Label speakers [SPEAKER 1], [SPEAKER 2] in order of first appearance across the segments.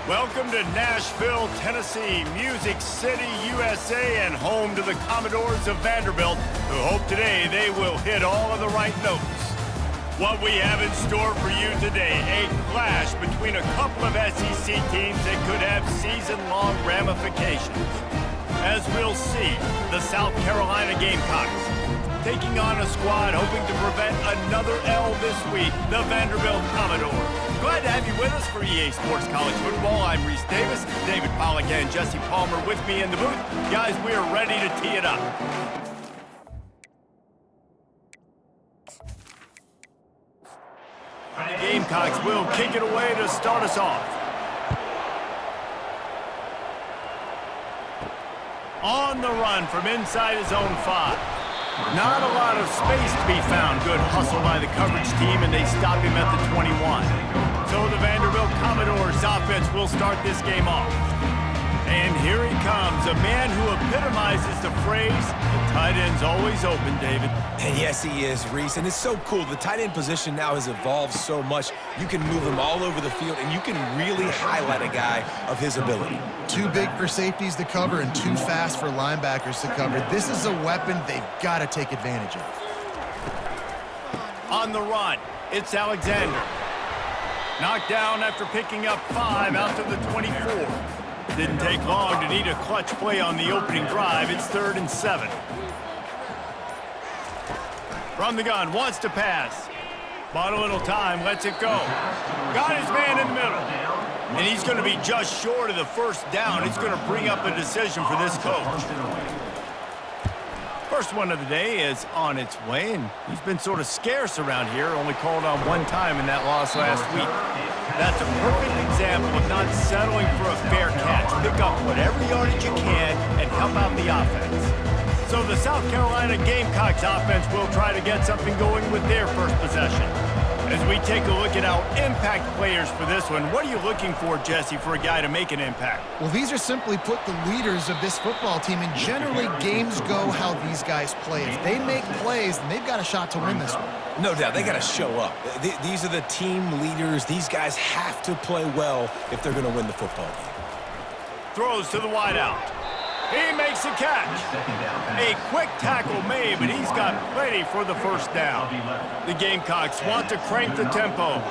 [SPEAKER 1] Welcome to Nashville, Tennessee, Music City, USA, and home to the Commodores of Vanderbilt, who hope today they will hit all of the right notes. What we have in store for you today, a clash between a couple of SEC teams that could have season-long ramifications. As we'll see, the South Carolina Gamecocks taking on a squad hoping to prevent another L this week, the Vanderbilt Commodores. Glad to have you with us for EA Sports College Football. I'm Reese Davis, David Pollack and Jesse Palmer with me in the booth. Guys, we are ready to tee it up. The Gamecocks will kick it away to start us off. On the run from inside his own 5. Not a lot of space to be found. Good hustle by the coverage team, and they stop him at the 21. So the Vanderbilt Commodores offense will start this game off. And here he comes, a man who epitomizes the phrase, the tight end's always open, David.
[SPEAKER 2] And yes, he is, Reese. And it's so cool. The tight end position now has evolved so much. You can move him all over the field, and you can really highlight a guy of his ability.
[SPEAKER 3] Too big for safeties to cover and too fast for linebackers to cover. This is a weapon they've got to take advantage of.
[SPEAKER 1] On the run, it's Alexander. Knocked down after picking up 5 out to the 24. Didn't take long to need a clutch play on the opening drive. It's 3rd and 7. From the gun, wants to pass. Bought a little time, lets it go. Got his man in the middle. And he's going to be just short of the first down. It's going to bring up a decision for this coach. First one of the day is on its way, and he's been sort of scarce around here, only called on 1 time in that loss last week. That's a perfect example of not settling for a fair catch. Pick up whatever yardage you can and help out the offense. So the South Carolina Gamecocks offense will try to get something going with their first possession. As we take a look at our impact players for this one, what are you looking for, Jesse, for a guy to make an impact?
[SPEAKER 3] Well, these are simply put the leaders of this football team, and generally games go how these guys play. If they make plays, then they've got a shot to win this one.
[SPEAKER 2] No doubt, they got to show up. These are the team leaders. These guys have to play well if they're going to win the football game.
[SPEAKER 1] Throws to the wideout. He makes a catch. A quick tackle made, but he's got plenty for the first down. The Gamecocks want to crank the tempo.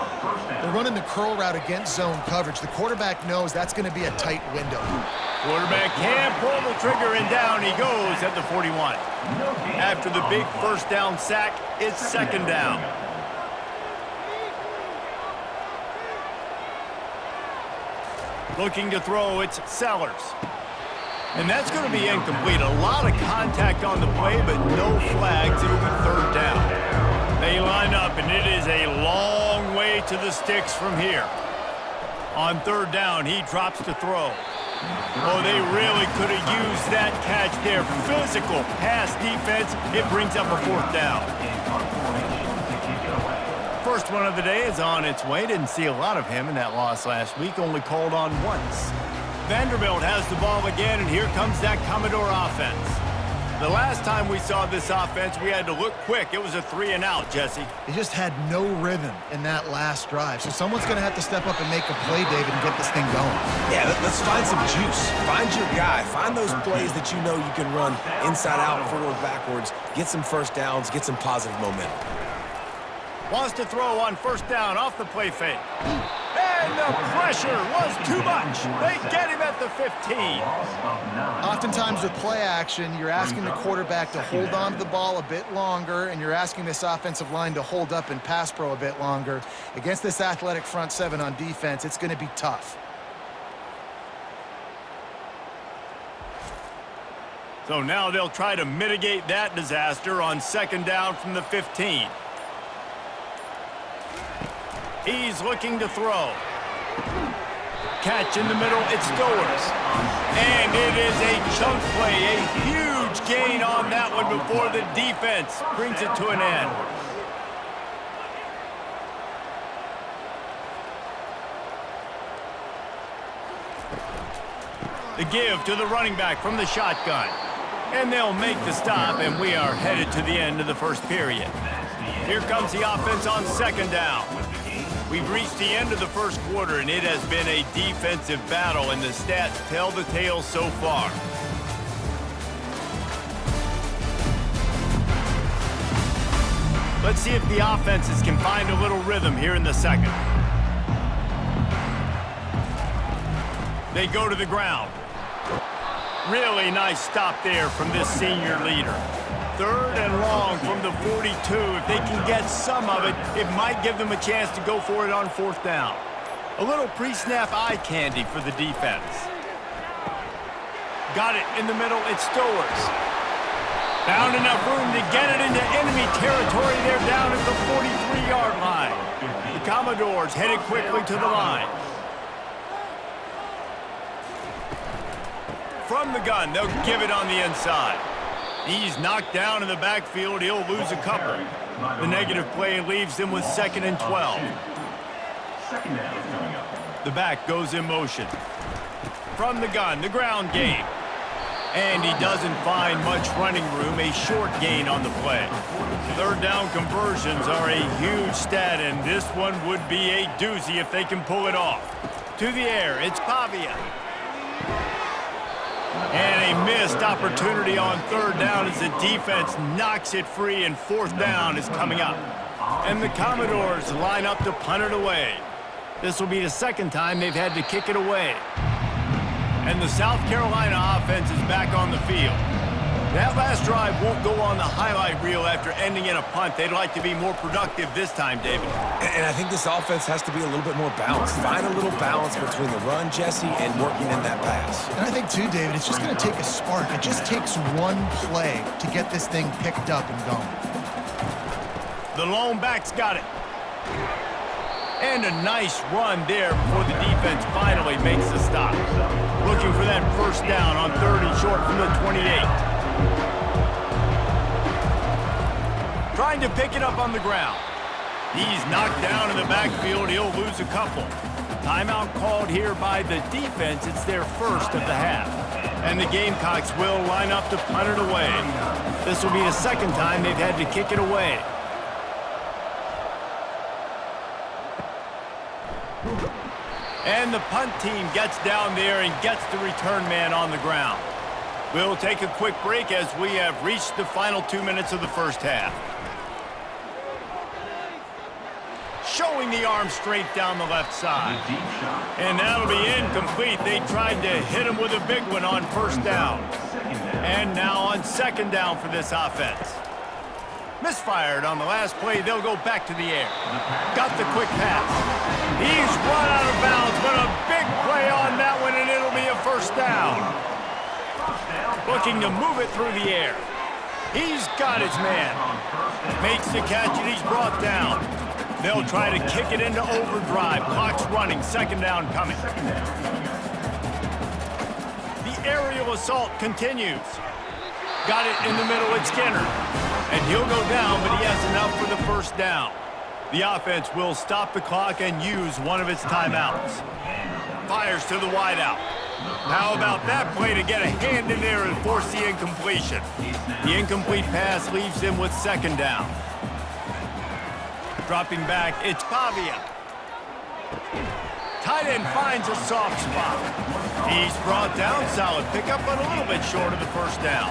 [SPEAKER 3] They're running the curl route against zone coverage. The quarterback knows that's going to be a tight window.
[SPEAKER 1] Quarterback can't pull the trigger, and down he goes at the 41. After the big first down sack, it's 2nd down. Looking to throw, it's Sellers. And that's going to be incomplete. A lot of contact on the play, but no flags. It'll be 3rd down. They line up, and it is a long way to the sticks from here. On 3rd down, he drops to throw. Oh, they really could have used that catch there. Physical pass defense. It brings up a 4th down. First one of the day is on its way. Didn't see a lot of him in that loss last week. Only called on once. Vanderbilt has the ball again, and here comes that Commodore offense. The last time we saw this offense, we had to look quick. It was a 3-and-out, Jesse.
[SPEAKER 3] They just had no rhythm in that last drive. So someone's going to have to step up and make a play, David, and get this thing going.
[SPEAKER 2] Yeah, let's find some juice. Find your guy. Find those plays that you know you can run inside out, forward, backwards. Get some first downs. Get some positive momentum.
[SPEAKER 1] Wants to throw on 1st down off the play fake. And the pressure was too much. They get him at the 15.
[SPEAKER 3] Oftentimes with play action, you're asking the quarterback to hold on to the ball a bit longer, and you're asking this offensive line to hold up and pass pro a bit longer. Against this athletic front 7 on defense, it's going to be tough.
[SPEAKER 1] So now they'll try to mitigate that disaster on 2nd down from the 15. He's looking to throw. Catch in the middle, it's Stowers. And it is a chunk play, a huge gain on that one before the defense brings it to an end. The give to the running back from the shotgun. And they'll make the stop, and we are headed to the end of the first period. Here comes the offense on 2nd down. We've reached the end of the first quarter, and it has been a defensive battle, and the stats tell the tale so far. Let's see if the offenses can find a little rhythm here in the second. They go to the ground. Really nice stop there from this senior leader. 3rd and long from the 42. If they can get some of it, it might give them a chance to go for it on 4th down. A little pre-snap eye candy for the defense. Got it in the middle. It's Stowers. Found enough room to get it into enemy territory. They're down at the 43-yard line. The Commodores headed quickly to the line. From the gun, they'll give it on the inside. He's knocked down in the backfield. He'll lose a couple. The negative play leaves him with 2nd and 12. The back goes in motion. From the gun, the ground game. And he doesn't find much running room, a short gain on the play. 3rd down conversions are a huge stat, and this one would be a doozy if they can pull it off. To the air, it's Pavia. And a missed opportunity on 3rd down as the defense knocks it free, and 4th down is coming up. And the Commodores line up to punt it away. This will be the 2nd time they've had to kick it away. And the South Carolina offense is back on the field. That last drive won't go on the highlight reel after ending in a punt. They'd like to be more productive this time, David.
[SPEAKER 2] And I think this offense has to be a little bit more balanced. Find a little balance between the run, Jesse, and working in that pass.
[SPEAKER 3] And I think, too, David, it's just going to take a spark. It just takes one play to get this thing picked up and going.
[SPEAKER 1] The lone back's got it. And a nice run there before the defense finally makes the stop. Looking for that 1st down on 3rd and short from the 28. Trying to pick it up on the ground. He's knocked down in the backfield. He'll lose a couple. Timeout called here by the defense. It's their 1st of the half. And the Gamecocks will line up to punt it away. This will be the 2nd time they've had to kick it away. And the punt team gets down there and gets the return man on the ground. We'll take a quick break as we have reached the final 2 minutes of the first half. Showing the arm straight down the left side. And that'll be incomplete. They tried to hit him with a big one on 1st down. And now on 2nd down for this offense. Misfired on the last play. They'll go back to the air. Got the quick pass. He's run out of bounds, but a big play on that one, and it'll be a 1st down. Looking to move it through the air. He's got his man. Makes the catch, and he's brought down. They'll try to kick it into overdrive. Clock's running. 2nd down coming. The aerial assault continues. Got it in the middle. It's Skinner. And he'll go down, but he has enough for the 1st down. The offense will stop the clock and use one of its timeouts. Fires to the wideout. How about that play to get a hand in there and force the incompletion? The incomplete pass leaves him with 2nd down. Dropping back, it's Pavia. Tight end finds a soft spot. He's brought down, solid pickup, but a little bit short of the 1st down.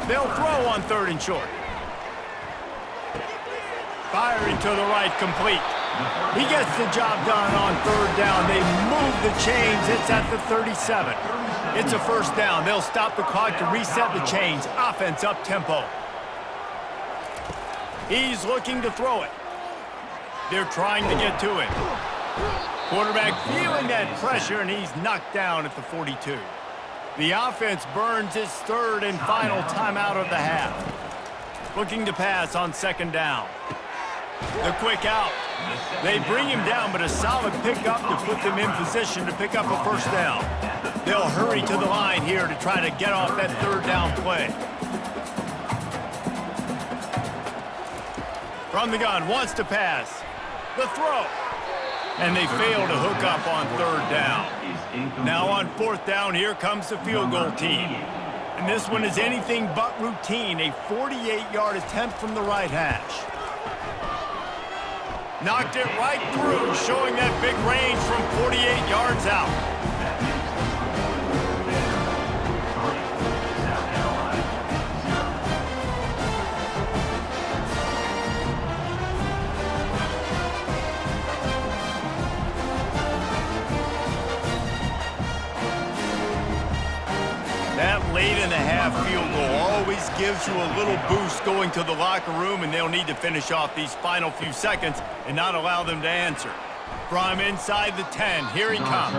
[SPEAKER 1] They'll throw on 3rd and short. Firing to the right, complete. He gets the job done on 3rd down. They move the chains. It's at the 37. It's a 1st down. They'll stop the clock to reset the chains. Offense up tempo. He's looking to throw it. They're trying to get to him. Quarterback feeling that pressure, and he's knocked down at the 42. The offense burns its 3rd and final timeout of the half. Looking to pass on 2nd down. The quick out. They bring him down, but a solid pickup to put them in position to pick up a 1st down. They'll hurry to the line here to try to get off that 3rd down play. From the gun, wants to pass. The throw. And they fail to hook up on 3rd down. Now on 4th down, here comes the field goal team. And this one is anything but routine, a 48-yard attempt from the right hash. Knocked it right through, showing that big range from 48 yards out. That late in the half field goal always gives you a little boost going to the locker room, and they'll need to finish off these final few seconds and not allow them to answer. From inside the 10, here he comes.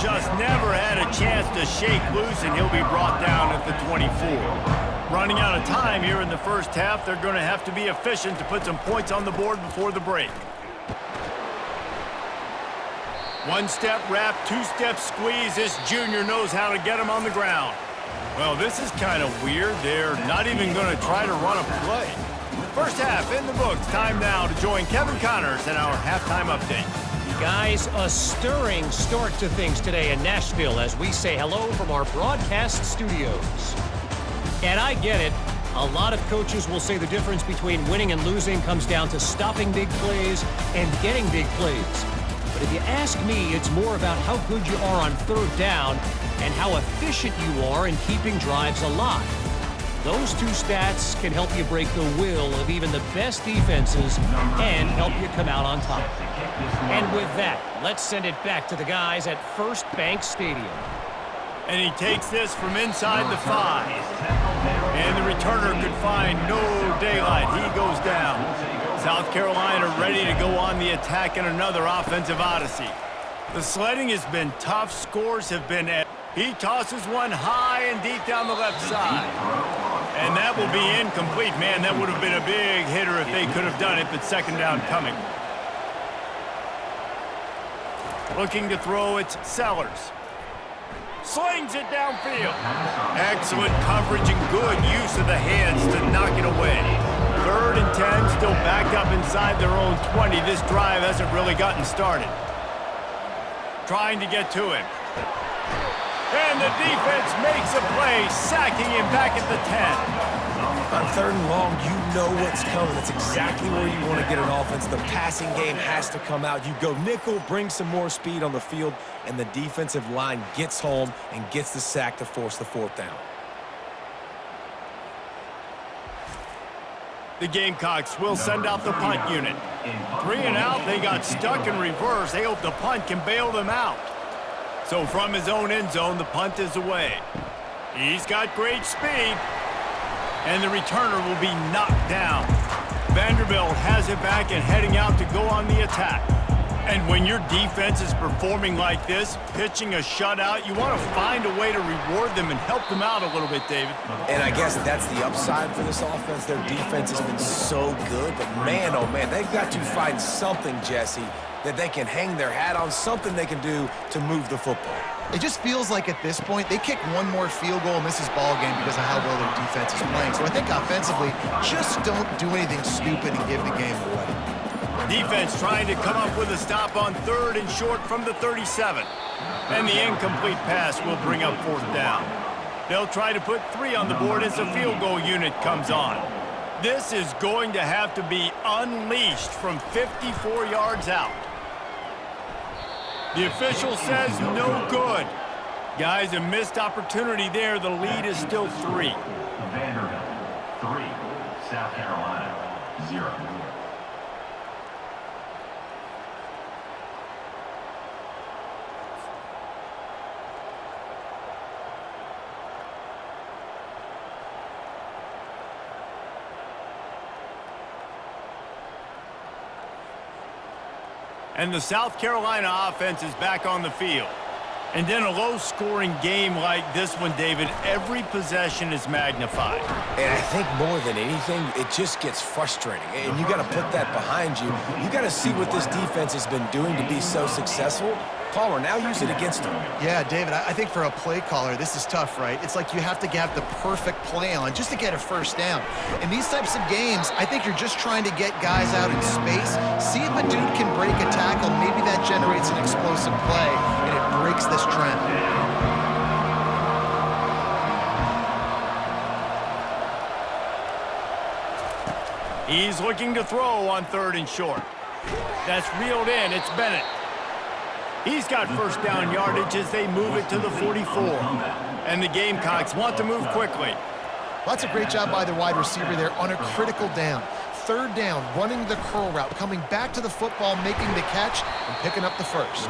[SPEAKER 1] Just never had a chance to shake loose, and he'll be brought down at the 24. Running out of time here in the first half, they're going to have to be efficient to put some points on the board before the break. One-step wrap, two-step squeeze. This junior knows how to get him on the ground. Well, this is kind of weird. They're not even going to try to run a play. First half in the books. Time now to join Kevin Connors in our halftime update.
[SPEAKER 4] Guys, a stirring start to things today in Nashville as we say hello from our broadcast studios. And I get it. A lot of coaches will say the difference between winning and losing comes down to stopping big plays and getting big plays. But if you ask me, it's more about how good you are on third down and how efficient you are in keeping drives alive. Those two stats can help you break the will of even the best defenses and help you come out on top. And with that, let's send it back to the guys at First Bank Stadium.
[SPEAKER 1] And he takes this from inside the 5. And the returner could find no daylight. He goes down. South Carolina ready to go on the attack in another offensive odyssey. The sledding has been tough. Scores have been... He tosses one high and deep down the left side. And that will be incomplete. Man, that would have been a big hitter if they could have done it, but second down coming. Looking to throw, it's Sellers. Slings it downfield. Excellent coverage and good use of the hands to knock it away. 3rd and 10, still backed up inside their own 20. This drive hasn't really gotten started. Trying to get to him. And the defense makes a play, sacking him back at the 10.
[SPEAKER 2] On 3rd and long, you know what's coming. That's exactly where you want to get an offense. The passing game has to come out. You go nickel, bring some more speed on the field, and the defensive line gets home and gets the sack to force the 4th down.
[SPEAKER 1] The Gamecocks will send out the punt unit. 3 and out, they got stuck in reverse. They hope the punt can bail them out. So from his own end zone, the punt is away. He's got great speed. And the returner will be knocked down. Vanderbilt has it back and heading out to go on the attack. And when your defense is performing like this, pitching a shutout, you want to find a way to reward them and help them out a little bit, David.
[SPEAKER 2] And I guess that's the upside for this offense. Their defense has been so good, but man, oh man, they've got to find something, Jesse, that they can hang their hat on, something they can do to move the football.
[SPEAKER 3] It just feels like at this point, they kick one more field goal and miss this ball game because of how well their defense is playing. So I think offensively, just don't do anything stupid and give the game away.
[SPEAKER 1] Defense trying to come up with a stop on 3rd and short from the 37. And the incomplete pass will bring up 4th down. They'll try to put 3 on the board as the field goal unit comes on. This is going to have to be unleashed from 54 yards out. The official says no good. Guys, a missed opportunity there. The lead is still 3.
[SPEAKER 5] Vanderbilt, 3. South Carolina, 0.
[SPEAKER 1] And the South Carolina offense is back on the field. And in a low-scoring game like this one, David, every possession is magnified.
[SPEAKER 2] And I think more than anything, it just gets frustrating. And you got to put that behind you. You got to see what this defense has been doing to be so successful. Palmer, now use it against them.
[SPEAKER 3] Yeah, David, I think for a play caller, this is tough, right? It's like you have to have the perfect play on just to get a first down. In these types of games, I think you're just trying to get guys out in space, see if a dude can break a tackle. Maybe that generates an explosive play, and it breaks this trend.
[SPEAKER 1] He's looking to throw on 3rd and short. That's reeled in. It's Bennett. He's got first down yardage as they move it to the 44. And the Gamecocks want to move quickly.
[SPEAKER 3] That's a great job by the wide receiver there on a critical down. Third down, running the curl route, coming back to the football, making the catch, and picking up the first.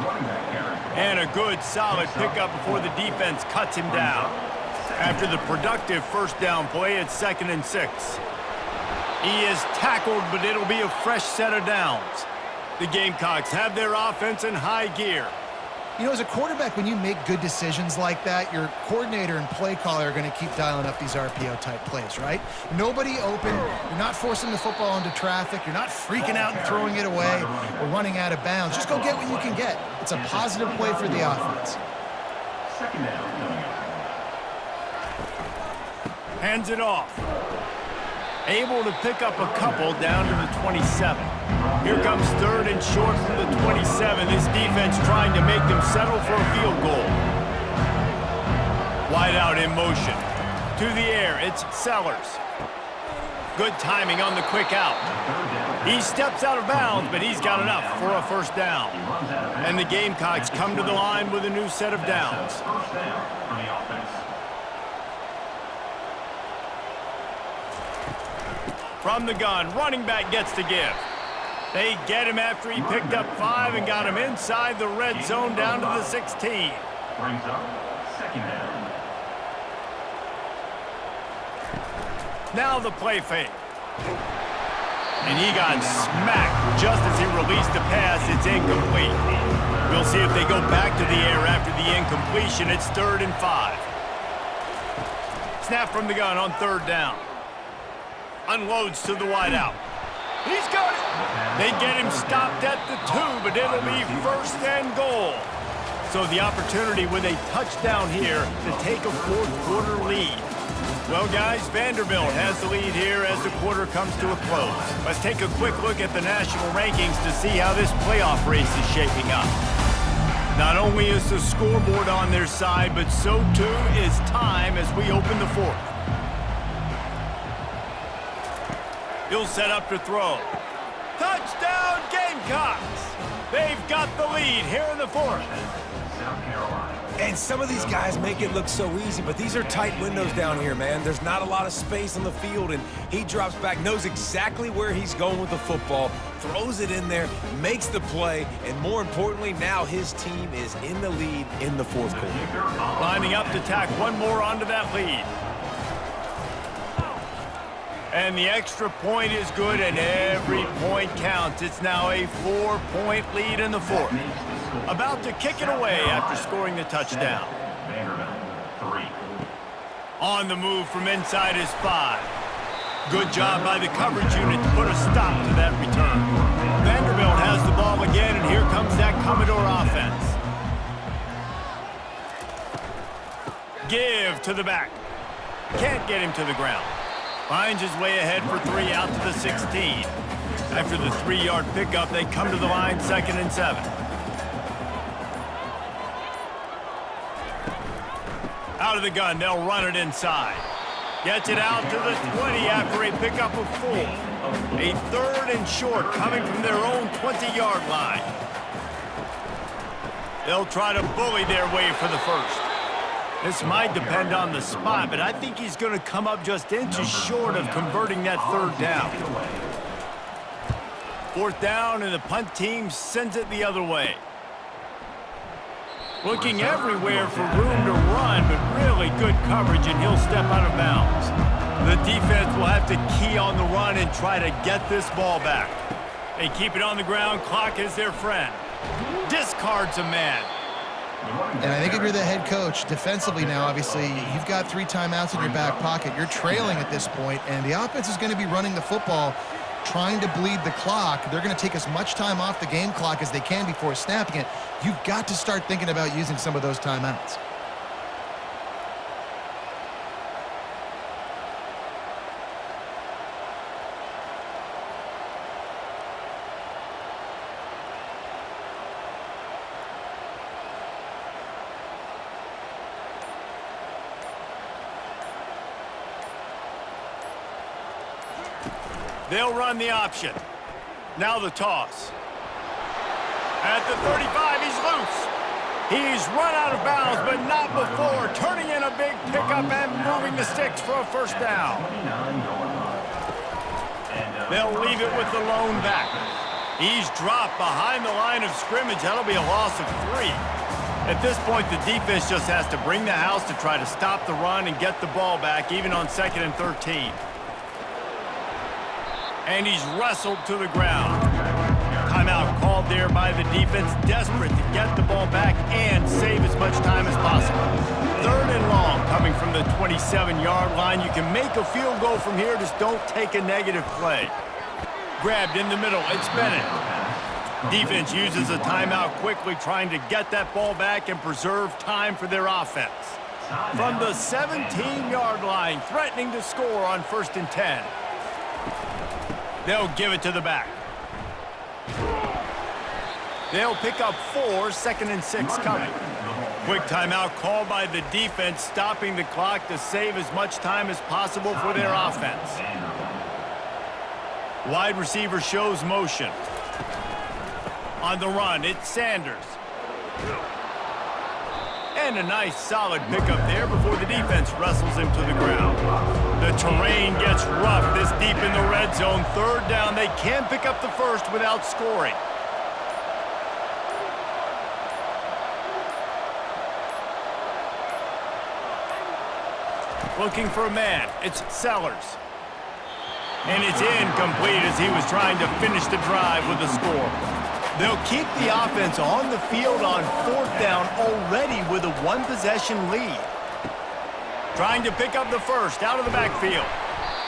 [SPEAKER 1] And a good, solid pickup before the defense cuts him down. After the productive first down play, it's 2nd and 6. He is tackled, but it'll be a fresh set of downs. The Gamecocks have their offense in high gear.
[SPEAKER 3] You know, as a quarterback, when you make good decisions like that, your coordinator and play caller are going to keep dialing up these RPO-type plays, right? Nobody open. You're not forcing the football into traffic. You're not freaking out and throwing it away or running out of bounds. Just go get what you can get. It's a positive play for the offense.
[SPEAKER 5] Second down coming up.
[SPEAKER 1] Hands it off. Able to pick up a couple down to the 27. Here comes 3rd and short from the 27. This defense trying to make them settle for a field goal. Wide out in motion. To the air, it's Sellers. Good timing on the quick out. He steps out of bounds, but he's got enough for a first down. And the Gamecocks come to the line with a new set of downs.
[SPEAKER 5] First down for the offense.
[SPEAKER 1] From the gun, running back gets to give. They get him after he picked up 5 and got him inside the red zone down to the 16.
[SPEAKER 5] Brings up second down.
[SPEAKER 1] Now the play fake. And he got smacked just as he released the pass. It's incomplete. We'll see if they go back to the air after the incompletion. It's 3rd and 5. Snap from the gun on 3rd down. Unloads to the wideout. He's got it. They get him stopped at the 2, but it'll be 1st and goal. So the opportunity with a touchdown here to take a 4th quarter lead. Well, guys, Vanderbilt has the lead here as the quarter comes to a close. Let's take a quick look at the national rankings to see how this playoff race is shaping up. Not only is the scoreboard on their side, but so too is time as we open the 4th. He'll set up to throw. Touchdown, Gamecocks! They've got the lead here in the 4th.
[SPEAKER 5] South Carolina.
[SPEAKER 2] And some of these guys make it look so easy, but these are tight windows down here, man. There's not a lot of space on the field, and he drops back, knows exactly where he's going with the football, throws it in there, makes the play, and more importantly, now his team is in the lead in the 4th quarter.
[SPEAKER 1] Lining up to tack one more onto that lead. And the extra point is good, and every point counts. It's now a 4-point lead in the 4th. About to kick it away after scoring the touchdown.
[SPEAKER 5] Vanderbilt, 3.
[SPEAKER 1] On the move from inside is 5. Good job by the coverage unit to put a stop to that return. Vanderbilt has the ball again, and here comes that Commodore offense. Give to the back. Can't get him to the ground. Finds his way ahead for 3 out to the 16. After the 3-yard pickup, they come to the line 2nd and 7. Out of the gun, they'll run it inside. Gets it out to the 20 after a pickup of 4. A 3rd and short coming from their own 20-yard line. They'll try to bully their way for the first. This might depend on the spot, but I think he's going to come up just inches short of converting that 3rd down. 4th down, and the punt team sends it the other way. Looking everywhere for room to run, but really good coverage, and he'll step out of bounds. The defense will have to key on the run and try to get this ball back. They keep it on the ground. Clock is their friend. Discards a man.
[SPEAKER 3] And I think if you're the head coach, defensively now, obviously, you've got 3 timeouts in your back pocket. You're trailing at this point, and the offense is going to be running the football, trying to bleed the clock. They're going to take as much time off the game clock as they can before snapping it. You've got to start thinking about using some of those timeouts.
[SPEAKER 1] They'll run the option. Now the toss. At the 35, he's loose. He's run out of bounds, but not before turning in a big pickup and moving the sticks for a first down. They'll leave it with the lone back. He's dropped behind the line of scrimmage. That'll be a loss of 3. At this point, the defense just has to bring the house to try to stop the run and get the ball back, even on 2nd and 13. And he's wrestled to the ground. Timeout called there by the defense, desperate to get the ball back and save as much time as possible. 3rd and long coming from the 27-yard line. You can make a field goal from here, just don't take a negative play. Grabbed in the middle, it's Bennett. Defense uses a timeout quickly, trying to get that ball back and preserve time for their offense. From the 17-yard line, threatening to score on 1st and 10. They'll give it to the back. They'll pick up 4, 2nd and 6 coming. Quick timeout called by the defense, stopping the clock to save as much time as possible for their offense. Wide receiver shows motion. On the run, it's Sanders. And a nice solid pickup there before the defense wrestles him to the ground. The terrain gets rough this deep in the red zone. 3rd down, they can pick up the first without scoring. Looking for a man, it's Sellers. And it's incomplete as he was trying to finish the drive with a score. They'll keep the offense on the field on 4th down already with a 1-possession lead. Trying to pick up the first out of the backfield.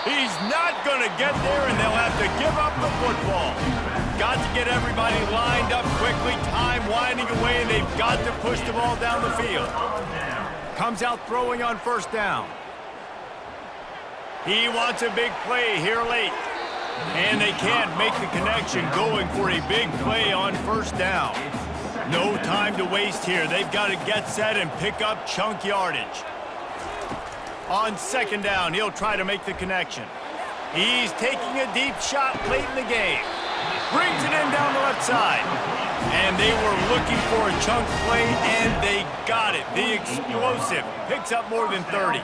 [SPEAKER 1] He's not going to get there, and they'll have to give up the football. Got to get everybody lined up quickly, time winding away, and they've got to push the ball down the field. Comes out throwing on 1st down. He wants a big play here late. And they can't make the connection, going for a big play on 1st down. No time to waste here. They've got to get set and pick up chunk yardage. On 2nd down, he'll try to make the connection. He's taking a deep shot late in the game. Brings it in down the left side. And they were looking for a chunk play, and they got it. The explosive picks up more than 30.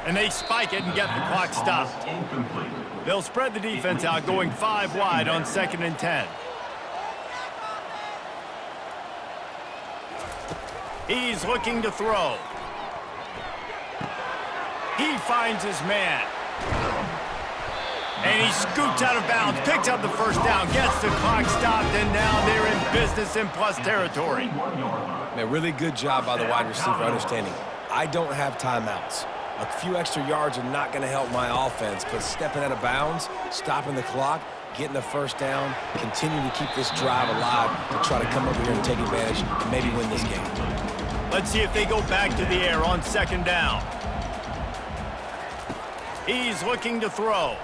[SPEAKER 1] And they spike it and get the clock stopped. They'll spread the defense out, going 5 wide on 2nd and 10. He's looking to throw. He finds his man. And he scoots out of bounds, picks up the first down, gets the clock stopped, and now they're in business in plus territory.
[SPEAKER 2] Man, really good job by the wide receiver understanding. I don't have timeouts. A few extra yards are not going to help my offense, but stepping out of bounds, stopping the clock, getting the first down, continuing to keep this drive alive to try to come over here and take advantage and maybe win this game.
[SPEAKER 1] Let's see if they go back to the air on 2nd down. He's looking to throw.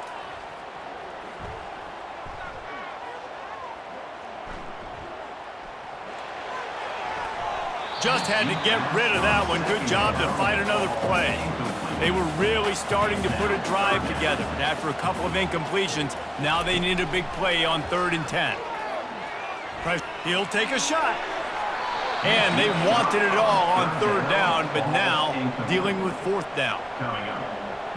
[SPEAKER 1] Just had to get rid of that one. Good job to find another play. They were really starting to put a drive together. And after a couple of incompletions, now they need a big play on 3rd and 10. He'll take a shot. And they wanted it all on 3rd down, but now dealing with 4th down.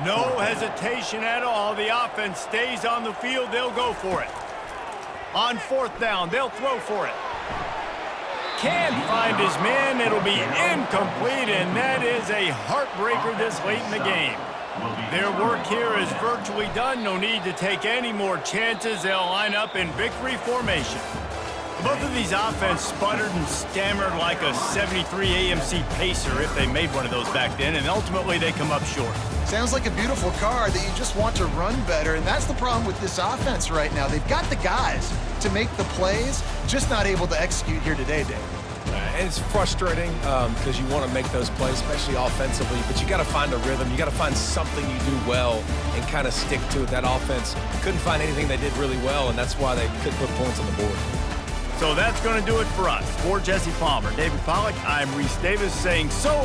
[SPEAKER 1] No hesitation at all. The offense stays on the field. They'll go for it. On 4th down, they'll throw for it. Can't find his man. It'll be incomplete, and that is a heartbreaker this late in the game. Their work here is virtually done. No need to take any more chances. They'll line up in victory formation. Both of these offense sputtered and stammered like a 73 AMC Pacer, if they made one of those back then, and ultimately they come up short.
[SPEAKER 3] Sounds like a beautiful car that you just want to run better, and that's the problem with this offense right now. They've got the guys to make the plays, just not able to execute here today, Dave.
[SPEAKER 2] And it's frustrating because you want to make those plays, especially offensively, but you got to find a rhythm. You got to find something you do well and kind of stick to it. That offense couldn't find anything they did really well, and that's why they couldn't put points on the board.
[SPEAKER 1] So that's going to do it for us. For Jesse Palmer, David Pollack, I'm Reese Davis saying so